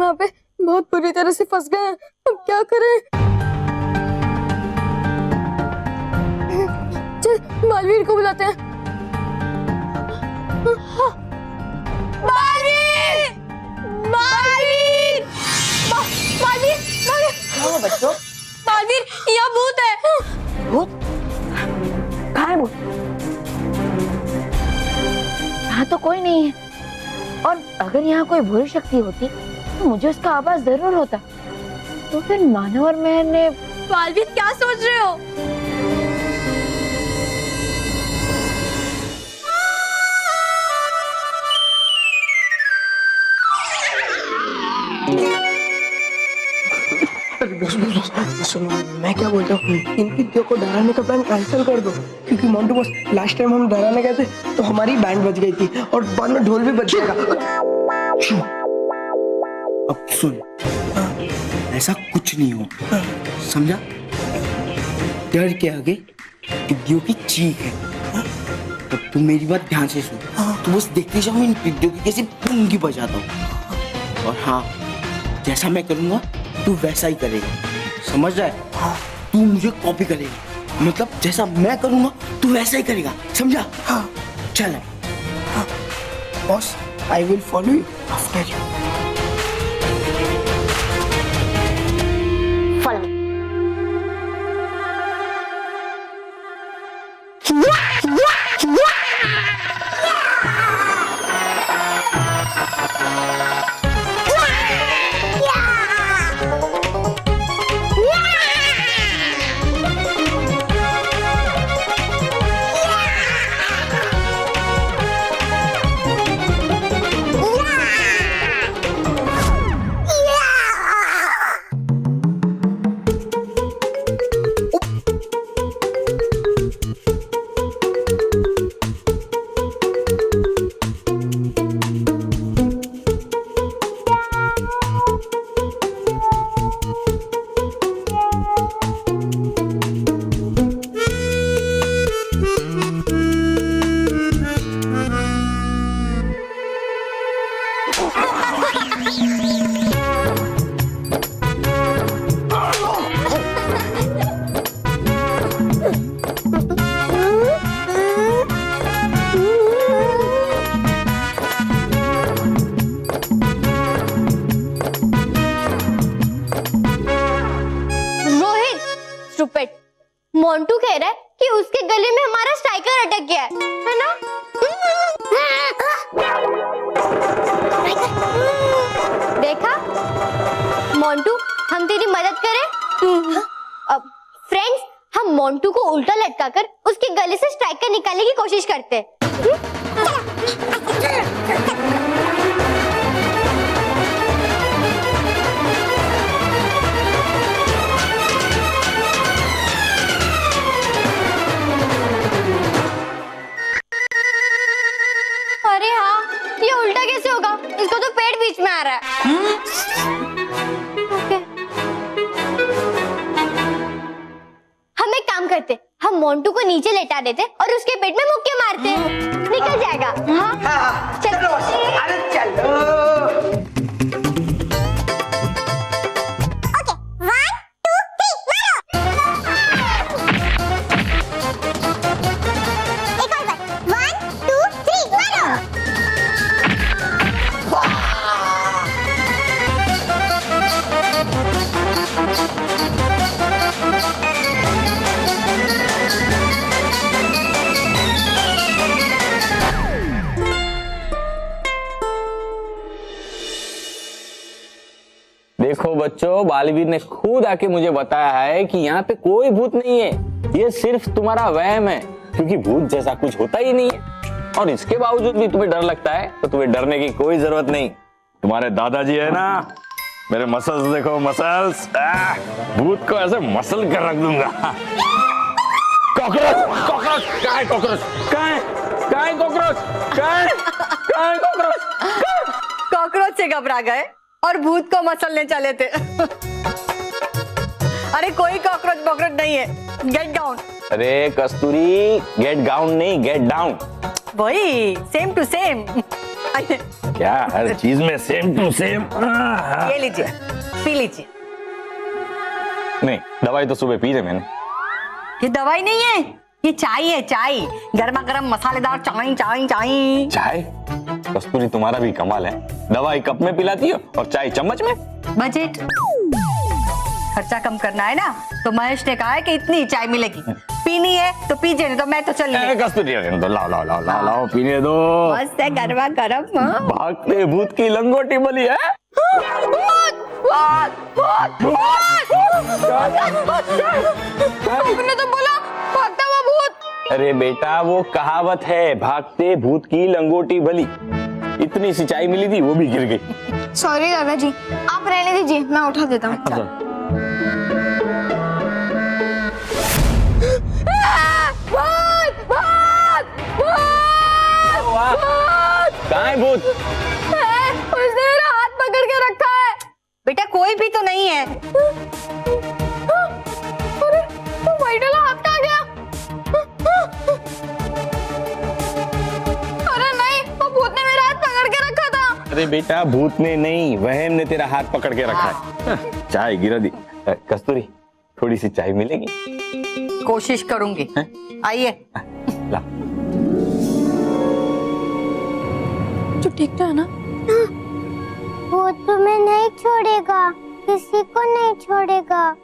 यहाँ पे बहुत बुरी तरह से फंस गए हैं, अब क्या करें? चल बालवीर को बुलाते हैं। बालवीर! बालवीर! बालवीर! क्या बच्चों? बालवीर, यहाँ भूत है। भूत? कहाँ है भूत? यहाँ तो कोई नहीं है, और अगर यहाँ कोई बुरी शक्ति होती तो मुझे उसका आवाज जरूर होता। तो फिर मानव और मैं ने। बालवीर क्या सोच रहे हो? सुनो, मैं क्या बोलता हूँ, इन पिद्दियों को डराने का प्लान कैंसिल कर दो, क्योंकि मोंटू बॉस लास्ट टाइम हम डराने गए थे तो हमारी बैंड बज गई थी और बाद में ढोल भी बज जाएगा। अब सुन, ऐसा कुछ नहीं हो, समझा? डर के आगे पिद्दियों की चीख है। अब तू मेरी बात ध्यान से सुन, तू बस देखते जाओ इन पिद्दियों की कैसे पुंगी बजाता हूँ। और हाँ, जैसा मैं करूँगा तू वैसा ही करेगा, समझ रहा है? तू मुझे कॉपी करेगा, मतलब जैसा मैं करूँगा तू वैसा ही करेगा, समझा? हाँ चल boss, I will follow you after you. Montu कह रहा है कि उसके गले में हमारा स्ट्राइकर अटक गया है ना? देखा मोंटू, हम तेरी मदद करें। अब फ्रेंड्स, हम मोंटू को उल्टा लटकाकर उसके गले से स्ट्राइकर निकालने की कोशिश करते हैं। अरे हाँ, ये उल्टा कैसे होगा? इसको तो पेट बीच में आ रहा है। ओके, हम एक काम करते, हम मोंटू को नीचे लेटा देते और उसके पेट में मुक्के मारते, निकल जाएगा। हाँ, चलो। अरे चलो। देखो बच्चों, बालवीर ने खुद आके मुझे बताया है कि यहाँ पे कोई भूत नहीं है, ये सिर्फ तुम्हारा वहम है, क्योंकि भूत जैसा कुछ होता ही नहीं है। और इसके बावजूद भी तुम्हें डर लगता है, तो तुम्हें डरने की कोई जरूरत नहीं। तुम्हारे दादाजी है ना, मेरे मसल्स देखो, मसल्स, भूत को ऐसे मसल कर रख दूंगा। कॉकरोच, कॉकरोच, कहाँ है कॉकरोच? कहाँ है? कहाँ है कॉकरोच? कहाँ है? कहाँ है कॉकरोच? कॉकरोच से घबरा गए और भूत को मसलने चले थे। अरे कोई कॉकरोच बॉकरोच नहीं है, गेट डाउन। अरे कस्तूरी, गेट डाउन नहीं, गेट डाउन। वही, सेम टू सेम। आइए, क्या हर चीज में सेम टू सेम। ये लीजिए, पी लीजिए। नहीं, दवाई तो सुबह पी है मैंने। ये दवाई नहीं है, ये चाय है, चाय। गर्मा गर्म मसालेदार चाय चाय चाय। चाय? कस्तूरी तुम्हारा भी कमाल है, दवाई कप में पिलाती हो और चाय चम्मच में। बजट खर्चा कम करना है ना, तो महेश ने कहा है कि इतनी चाय मिलेगी। पीनी है तो पीजिए, नहीं तो मैं तो चली गई। कस्तूरी रहने दो, लाओ लाओ लाओ लाओ लाओ, पीने दो। मस्त है, गर्मा गर्म। हाँ। भागते भूत की लंगोटी बली है। तुमने तो बोला भागता हुआ भूत। अरे बेटा, वो कहावत है, भागते भूत की लंगोटी बली। इतनी सी चाय मिली थी, वो भी गिर गई। सॉरी दादाजी, आप रहने दीजिए, मैं उठा देता हूँ। कहाँ है भूत? उसने मेरा हाथ पकड़ के रखा है। बेटा कोई भी तो नहीं है। अरे तो व्हाइट वाला हाथ कहाँ गया? अरे नहीं, वो भूत ने मेरा हाथ पकड़ के रखा था। अरे बेटा, भूत ने नहीं, वहम ने तेरा हाथ पकड़ के रखा है। चाय गिरा दी। कस्तूरी, थोड़ी सी चाय मिलेगी? कोशिश करूंगी। आइए। ला। तो ठीक है ना? वो तुम्हें नहीं छोड़ेगा, किसी को नहीं छोड़ेगा।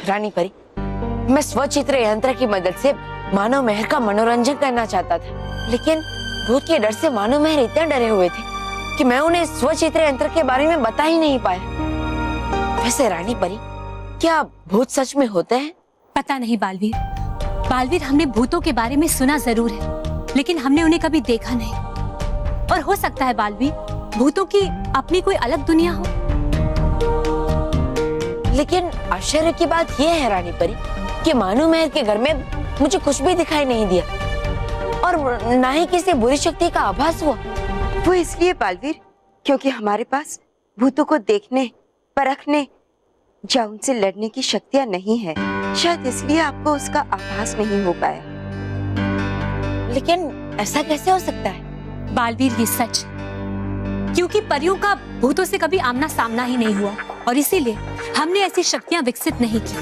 रानी परी, मैं स्वचित्र यंत्र की मदद से मानव मेहर का मनोरंजन करना चाहता था, लेकिन भूत के डर से मानव मेहर इतने डरे हुए थे कि मैं उन्हें स्वचित्र यंत्र के बारे में बता ही नहीं पाया। वैसे रानी परी, क्या भूत सच में होते हैं? पता नहीं बालवीर। बालवीर, हमने भूतों के बारे में सुना जरूर है, लेकिन हमने उन्हें कभी देखा नहीं। और हो सकता है बालवीर, भूतों की अपनी कोई अलग दुनिया हो। लेकिन आश्चर्य की बात यह है रानी परी कि मानव मेहर के घर में मुझे कुछ भी दिखाई नहीं दिया और ना ही किसी बुरी शक्ति का आभास हुआ। वो इसलिए बालवीर, क्योंकि हमारे पास भूतों को देखने, परखने या उनसे लड़ने की शक्तियां नहीं है। शायद इसलिए आपको उसका आभास नहीं हो पाया। लेकिन ऐसा कैसे हो सकता है? बालवीर, ये सच, क्योंकि परियों का भूतों से कभी आमना सामना ही नहीं हुआ और इसीलिए हमने ऐसी शक्तियां विकसित नहीं की।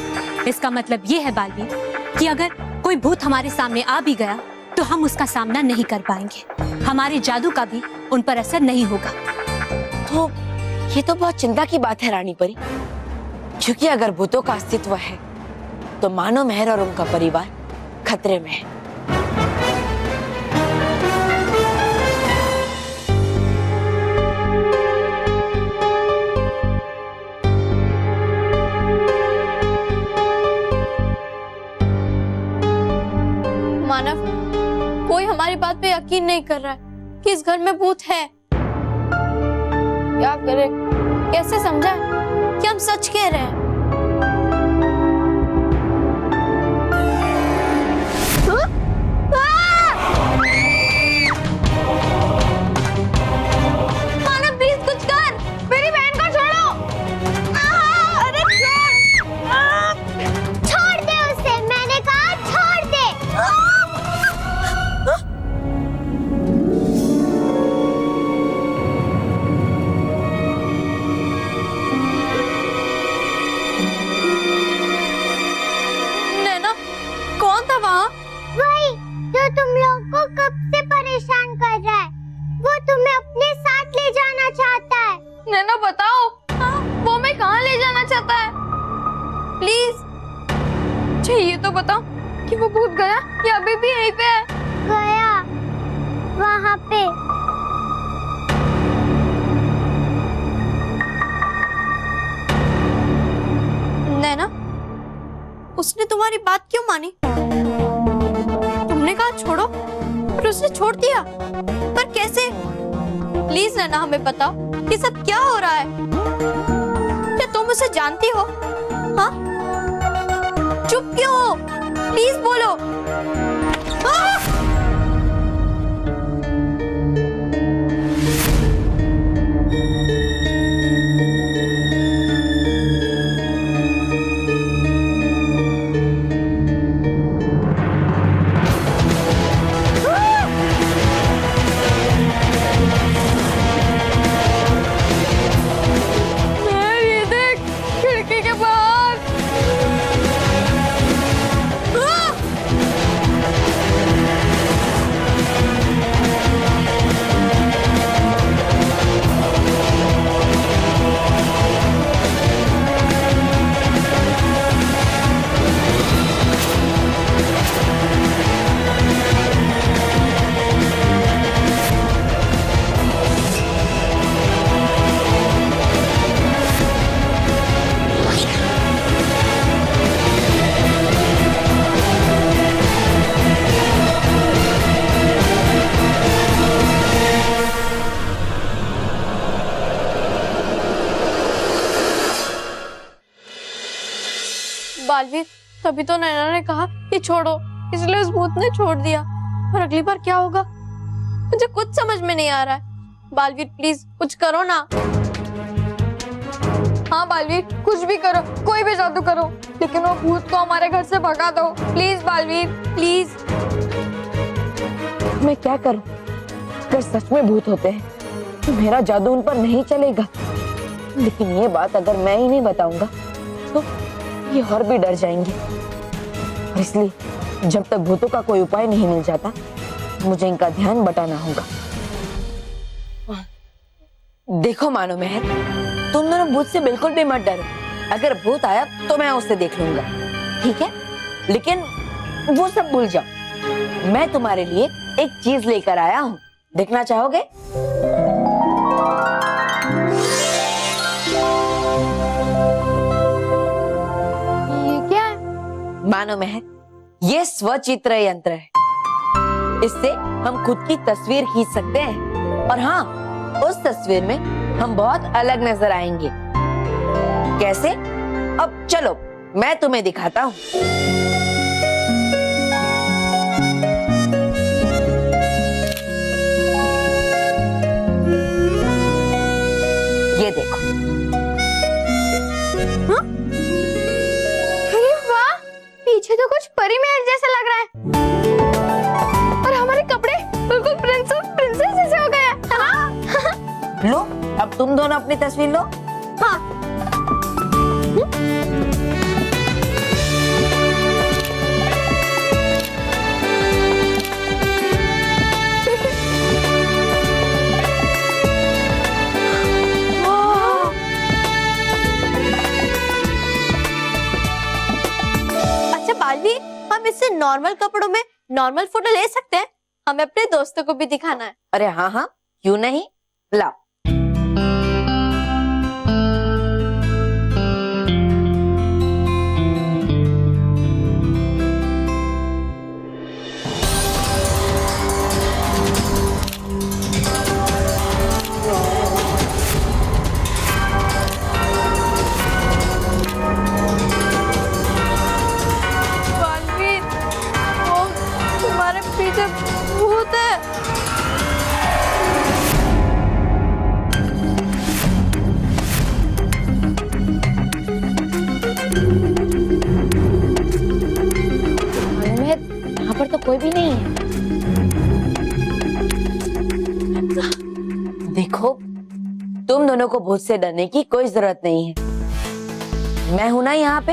इसका मतलब ये है बालवीर कि अगर कोई भूत हमारे सामने आ भी गया तो हम उसका सामना नहीं कर पाएंगे। हमारे जादू का भी उन पर असर नहीं होगा। तो ये तो बहुत चिंता की बात है रानी परी, क्योंकि अगर भूतों का अस्तित्व है तो मानव मेहर और उनका परिवार खतरे में है। मानव, कोई हमारी बात पे यकीन नहीं कर रहा है कि इस घर में भूत है। क्या करें, कैसे समझाएं कि हम सच कह रहे हैं? मानव प्लीज कुछ कर, मेरी बहन को छोड़ो। अरे छोड़ दे उसे, मैंने कहा छोड़ दे। नैना, कौन था वहाँ? वही जो तुम लोग को कब से परेशान कर रहा है, वो तुम्हें अपने साथ ले जाना चाहता है। नैना बताओ, वो हमें कहाँ ले जाना चाहता है? प्लीज मुझे ये तो बताओ कि वो भूत गया या अभी भी यहीं पे है? गया वहाँ पे। नैना, उसने तुम्हारी बात क्यों मानी? तुमने कहा छोड़ो और उसने छोड़ दिया, पर कैसे? प्लीज नैना हमें बताओ ये सब क्या हो रहा है। क्या तुम उसे जानती हो? हाँ, चुप क्यों हो? प्लीज बोलो। हाँ? ये देख, खिड़की के बाहर। हाँ! बालवीर, तभी तो नैना ने कहा कि छोड़ो, इसलिए उस भूत ने छोड़ दिया। और अगली बार क्या होगा मुझे कुछ समझ में नहीं आ रहा है। बालवीर प्लीज कुछ करो ना। हाँ बालवीर, कुछ भी करो, कोई भी जादू करो, लेकिन वो भूत को हमारे घर से भगा दो प्लीज। बालवीर प्लीज। मैं क्या करूं? अगर सच में भूत होते हैं तो मेरा जादू उन पर नहीं चलेगा, लेकिन ये बात अगर मैं ही नहीं बताऊंगा तो ये और भी डर जाएंगे। और इसलिए जब तक भूतों का कोई उपाय नहीं मिल जाता मुझे इनका ध्यान बटाना होगा। देखो मानो मेहर, तुम दोनों भूत से बिल्कुल भी मत डरो। अगर भूत आया तो मैं उससे देख लूंगा, ठीक है? लेकिन वो सब भूल जाओ। मैं तुम्हारे लिए एक चीज लेकर आया हूँ, देखना चाहोगे? ये क्या है? मानो मेहर, ये स्वचित्र यंत्र है। इससे हम खुद की तस्वीर खींच सकते हैं और हाँ, उस तस्वीर में हम बहुत अलग नजर आएंगे। कैसे? अब चलो मैं तुम्हें दिखाता हूँ। ये देखो। हाँ? अरे वाह, पीछे तो कुछ परी महल जैसा लग रहा है और हमारे कपड़े बिल्कुल प्रिंसेस प्रिंसेस जैसे हो गए हैं। हाँ? लो, अब तुम दोनों अपनी तस्वीर लो। हाँ। अच्छा बालवीर, हम इससे नॉर्मल कपड़ों में नॉर्मल फोटो ले सकते हैं? हमें अपने दोस्तों को भी दिखाना है। अरे हाँ हाँ, क्यों नहीं, लाओ। बालवीर, वो तुम्हारे पीछे भूत है। यहाँ पर तो कोई भी नहीं है। देखो, तुम दोनों को भूत से डरने की कोई जरूरत नहीं है। मैं हूं ना यहाँ पे।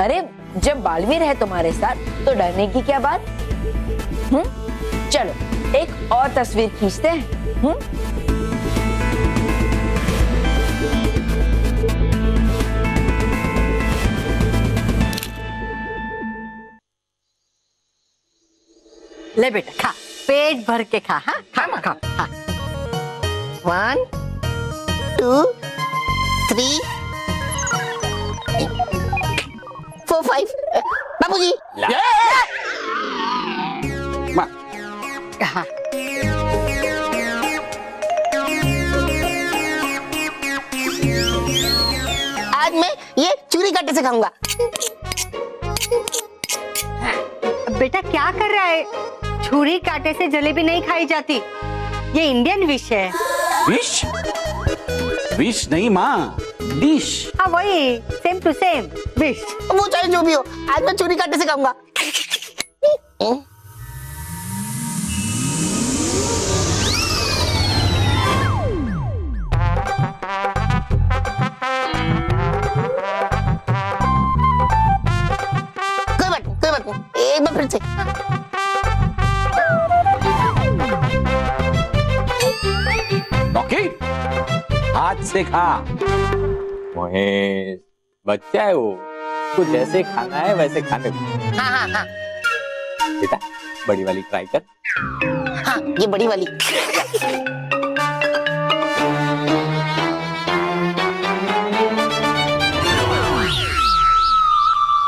अरे जब बालवीर है तुम्हारे साथ तो डरने की क्या बात? चलो एक और तस्वीर खींचते हैं। ले बेटा खा, पेट भर के खा। हाँ खा खा खा। 1 2 3 4 5 बाबूजी। हाँ। आज मैं ये चूरी काटे से खाऊंगा। बेटा क्या कर रहा है? छुरी कांटे से जलेबी नहीं खाई जाती, ये इंडियन विश है। विश? विश नहीं माँ, डिश। हाँ वही, सेम टू सेम विश। वो चाहे जो भी हो, आज मैं चूरी काटे से खाऊंगा। कोई बात नहीं, एक बार फिर से। ओके, हाथ से खा। महेश बच्चा है वो, कुछ जैसे खाना है वैसे खाने दो। हाँ हाँ हाँ बेटा बड़ी वाली ट्राई कर। हाँ, ये बड़ी वाली।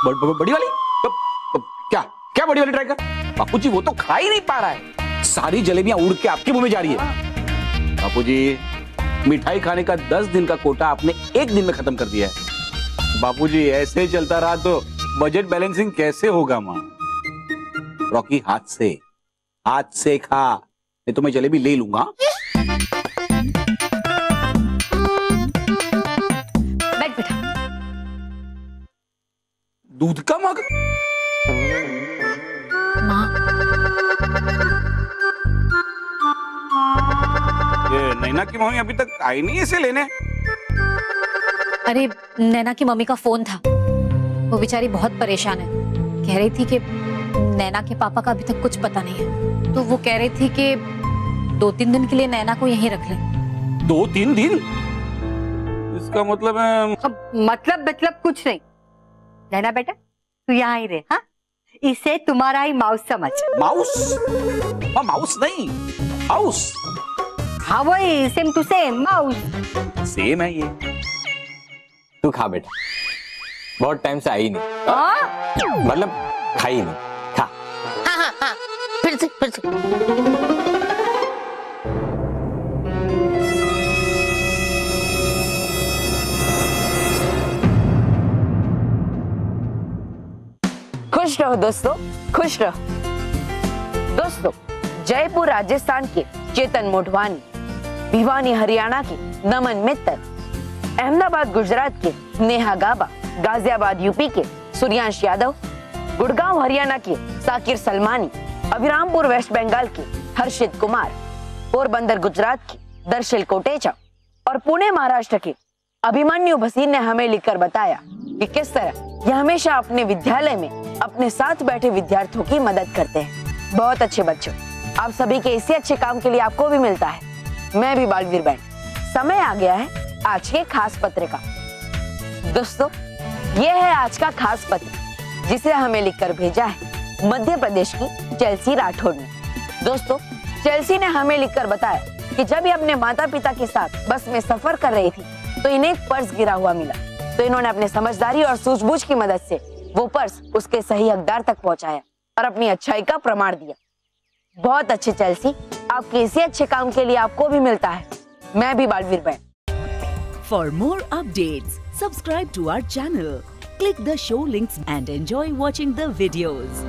बड़ी वाली? क्या क्या बड़ी वाली ट्राई कर? बापूजी वो तो खा ही नहीं पा रहा है, सारी जलेबियां उड़ के आपके मुंह में जा रही है। बापूजी मिठाई खाने का 10 दिन का कोटा आपने एक दिन में खत्म कर दिया है। बापूजी ऐसे चलता रहा तो बजट बैलेंसिंग कैसे होगा माँ? रॉकी हाथ से खा, नहीं तो मैं जलेबी ले लूंगा। बैठ बेटा। दूध का मग? ये नैना की मम्मी अभी तक आई नहीं इसे लेने। अरे नैना की मम्मी का फोन था, वो बेचारी बहुत परेशान है। कह रही थी कि नैना के पापा का अभी तक कुछ पता नहीं है, तो वो कह रही थी कि 2-3 दिन के लिए नैना को यहीं रख लें। 2-3 दिन? इसका मतलब है अब मतलब कुछ नहीं। नैना बेटा तू यहाँ ही रहे। हाँ, इसे तुम्हारा ही माउस समझ। माउस? हाँ, माउस नहीं, हाउस। हाँ वही, same to same mouse. Same है ये। तू खा बेटा, बहुत टाइम से आई नहीं। हाँ? मतलब खाई नहीं, खा। हाँ हाँ हाँ, फिर से। खुश रहो दोस्तों, खुश रहो दोस्तों। जयपुर राजस्थान के चेतन मोटवानी, भिवानी हरियाणा के नमन मित्तल, अहमदाबाद गुजरात के नेहा गाबा, गाजियाबाद यूपी के सूर्यांश यादव, गुड़गांव हरियाणा के साकिर सलमानी, अभिरामपुर वेस्ट बंगाल के हर्षित कुमार, पोरबंदर गुजरात के दर्शिल कोटेचा और पुणे महाराष्ट्र के अभिमन्यु भसीन ने हमें लिखकर बताया कि किस तरह यह हमेशा अपने विद्यालय में अपने साथ बैठे विद्यार्थियों की मदद करते हैं। बहुत अच्छे बच्चों, आप सभी के इसी अच्छे काम के लिए आपको भी मिलता है। मैं भी बालवीर बहन। समय आ गया है आज के खास पत्र का। दोस्तों, यह है आज का खास पत्र जिसे हमें लिखकर भेजा है मध्य प्रदेश की चेल्सी राठौड़ ने। दोस्तों, चेल्सी ने हमें लिखकर बताया कि जब ये अपने माता पिता के साथ बस में सफर कर रही थी तो इन्हें एक पर्स गिरा हुआ मिला, तो इन्होंने अपने समझदारी और सूझबूझ की मदद से वो पर्स उसके सही हकदार तक पहुंचाया और अपनी अच्छाई का प्रमाण दिया। बहुत अच्छे चेल्सी, आपके इसी अच्छे काम के लिए आपको भी मिलता है। मैं भी बालवीर बहन। For more updates, subscribe to our channel, click the show links and enjoy watching the videos.